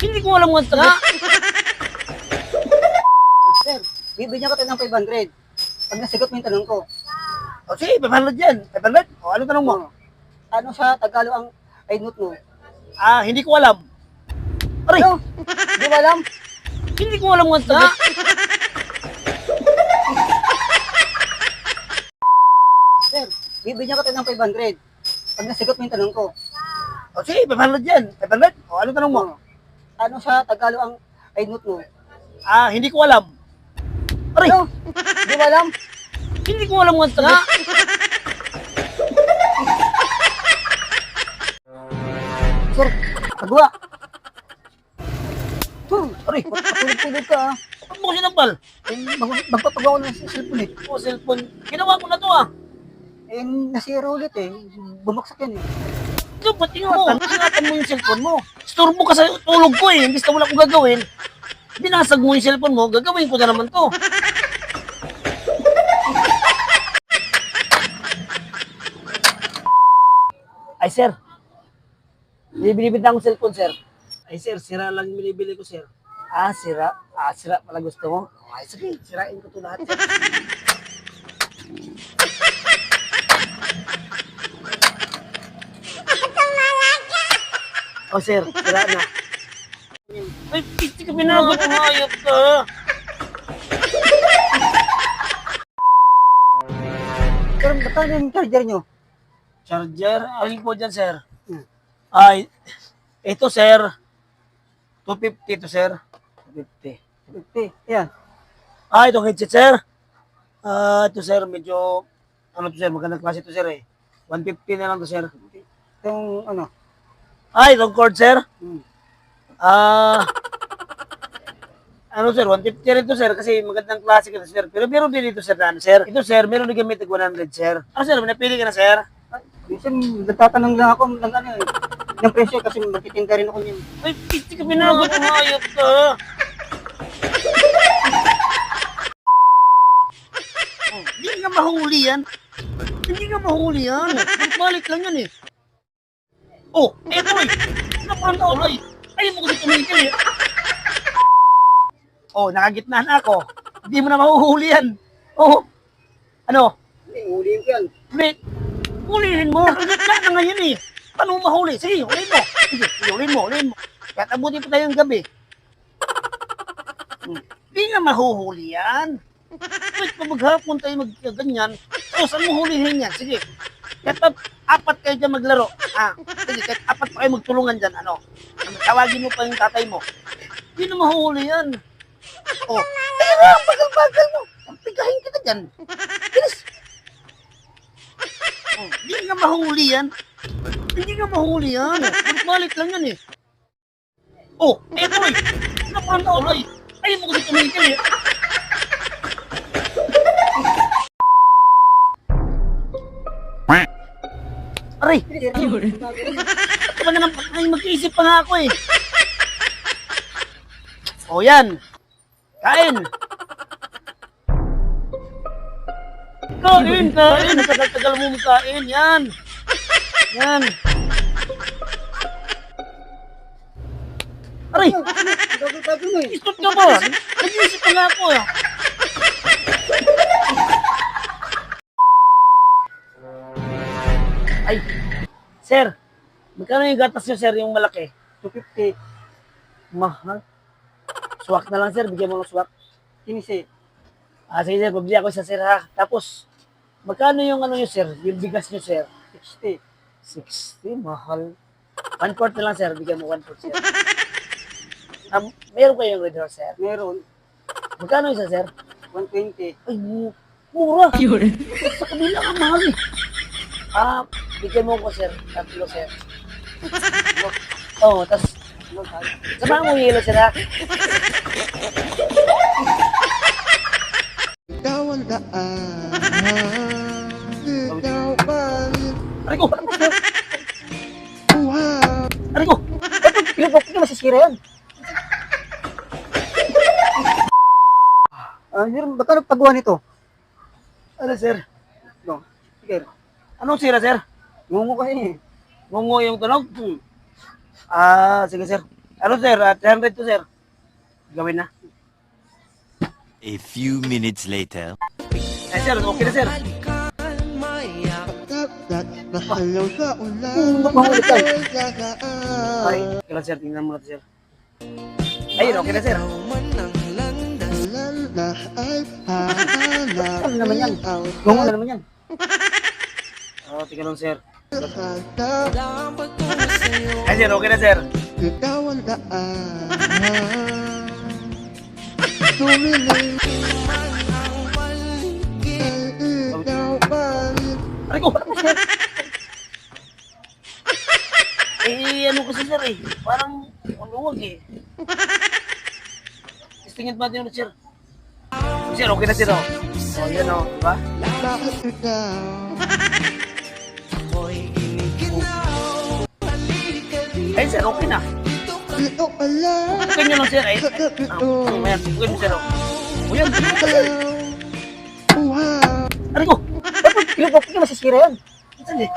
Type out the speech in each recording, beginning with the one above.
Hindi ko alam ang taga. Sir, bibigyan ko tayo ng 500. Pag nasagot mo yung tanong ko. O sige, 500 yan. 500? O ano tanong mo? Ano sa Tagalog ang I note mo? Hindi ko alam. Aray, Ano? Di ba alam? hindi ko alam ang taga. Sir, bibigyan ko tayo ng 500. Pag nasagot mo yung tanong ko. O sige, 500 yan. 500? O ano tanong mo? Ano sa Tagalog ang I note mo? Hindi ko alam. Aray, Ano? Di ba alam? hindi ko alam ang taga. Sir, pagwa. Aray, Patulog-tulog ka ah. ba't mo ko sinampal? Magpapagawa ko ng cellphone eh. O cellphone. Ginawa ko na to Nasira ulit eh. Bumaksak yan eh. Dapat tingnan mo, ingatan mo yung cellphone mo. Storbo ka sa tulog ko Imbis na wala akong gagawin, binasag mo yung cellphone mo, gagawin ko na naman to. Ay, sir. Binibinta akong cellphone, sir. Ay, sir, sira lang yung binibili ko, sir. Sira? Sira pala gusto mo? Ay, sige, sirain ko to lahat, sir. Oh, sir, sira na. Ay, hindi ka pinagot, umayok ka. Sir, baka yung charger nyo? Charger? Alin po dyan, sir? Hmm. Ay, ito, sir. 250 to, sir. 250. 50. Yan. Itong headset, sir. Ito, sir, medyo, ano to, sir, magandang klase to, sir, 150 na lang to, sir. Itong ano? Itong cord, sir. Hmm. Ano, sir, 150 rin to, sir, kasi magandang klase ka to, sir. Pero meron din dito, sir, na ano, sir. Ito, sir, meron din gamit 100, sir. Ano, sir, may napili ka na, sir? Minsan, nagtatanong lang ako ng ano eh. Ng presyo kasi magtitinda rin ako niyan. Ay, hindi ka pinagot, umayok ka. Hindi nga mahuli yan. Hindi nga mahuli yan. Balik lang yan eto Naparang taon Ayaw mo kasi tumigil nakagitna na ako. Hindi mo na mahuhuli yan. Ano? Hindi, huliin ko yan. Wait, hulihin mo. Nakagitna na ngayon Paano mo mahuli? Sige, hulihin mo. Sige, hulihin mo. Kahit abutin pa tayong gabi. Hindi nga mahuhuli yan. Wait, pag maghapon tayo magkaganyan, saan mo hulihin yan? Sige. Kahit apat kayo dyan maglaro. Sige, kahit apat pa kayo magtulungan dyan, tawagin mo pa yung tatay mo. Hindi na mahuhuli yan. Tira, bagal-bagal mo. Pigahin kita dyan. Bilis. Hindi nga mahuli yan. Hindi nga mahuli yan. Balik lang yan eto Naparang taon Ayaw mo kasi tumigil Aray! Ito ba naman mag-iisip pa nga ako yan. Kain! Kain! Nagtagal mo magkain. Yan! Aray! Bagal-bagal mo eh. Istot ka ba? Nag-iisip pa nga ako Ay! Sir! Magkano yung gatas nyo, sir, yung malaki? 250. Mahal. Swak na lang, sir. Bigyan mo ng swak. Kinisi. Sige, sir. Pabili ako isa, sir, ha? Tapos, magkano yung ano nyo, sir? Yung bigas nyo, sir? 60. 60? Mahal. 1/4 na lang, sir. Bigyan mo 1/4, sir. Meron kayong red horse, sir? Meron. Magkano isa, sir? 120. Ay, mura. Sa kabila ka, mahal bigyan mo ko, sir. 3, sir. Tas, samahan mo yung yelo, sir, ha? Ikaw ang daan, ikaw pa rin Aray ko! buhay. Aray ko! Bakit ka masisira yan? Sir, baka nagpagawa nito? Ano, sir? No. Sige. Anong sira, sir? Ngungo kasi eh. Ngungo yung tunog? Sige, sir. Ano sir, 300 to sir. Gawin na. A few minutes later. Eh sir, okay na sir. Pagkat masalaw sa ulan. Mahuli ka. Ay, kailan sir, tingnan mo natin sir. Ayun, okay na sir. Lala ay hahanap. Ano naman yan? ikaw Gungo na naman yan. Oh, tingnan lang sir. sa hanap. Ay sir, okay na sir. Ikaw ang daan. Tumiling. Ikaw pa rin. Aray ko, sir. Eh, ano kasi sir eh. Parang, maluwag eh. Tingin ba natin ulit sir? Sir, okay na sir oh. Oh, yan oh, diba? Bakit ikaw? Ay sir, okay na. Ito pala. Okay nyo lang sir eh. Sa gabi Ah, ko. Ayan, okay nyo sir oh. O yan, Wow. aray ko. Bakit ka masisira yan? Saan eh?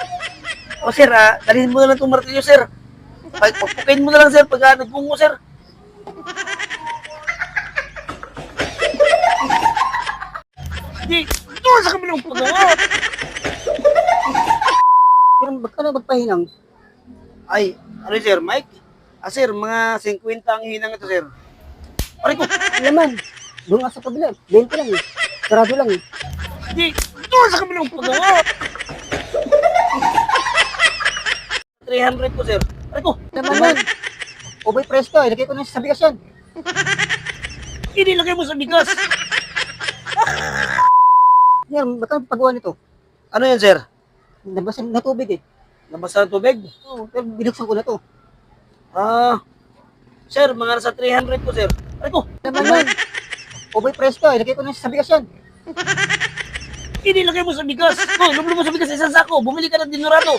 O sir, dalhin mo na lang itong martilyo sir. Pagpukain mo na lang sir pag nagpungo sir. Hindi, doon sa kabilang pagawa. Pero ba't ka na magpahinang? Ay, ano sir, Mike? Sir, mga 50 ang hinang ito sir. Aray ko, Laman. Doon nga sa kabila. 20 lang eh. Sarado lang eh. hindi, doon sa kabilang pagawa. 300 po sir. Aray ko, Laman yan. Ubay presto. Ilagay ko na sa bigas yan. inilagay mo sa bigas. Yan, ba't ang pagawa nito? Ano yan sir? Nabasan na tubig eh. Nabasa ng tubig? Oo, pero binuksan ko na to. Sir, mga nasa 300 po sir. Aray ko, Laman yan. Ubay presto. Ilagay ko na sa bigas yan. inilagay mo sa bigas. Oh, lublo mo sa bigas sa isang sako. Bumili ka ng dinurado.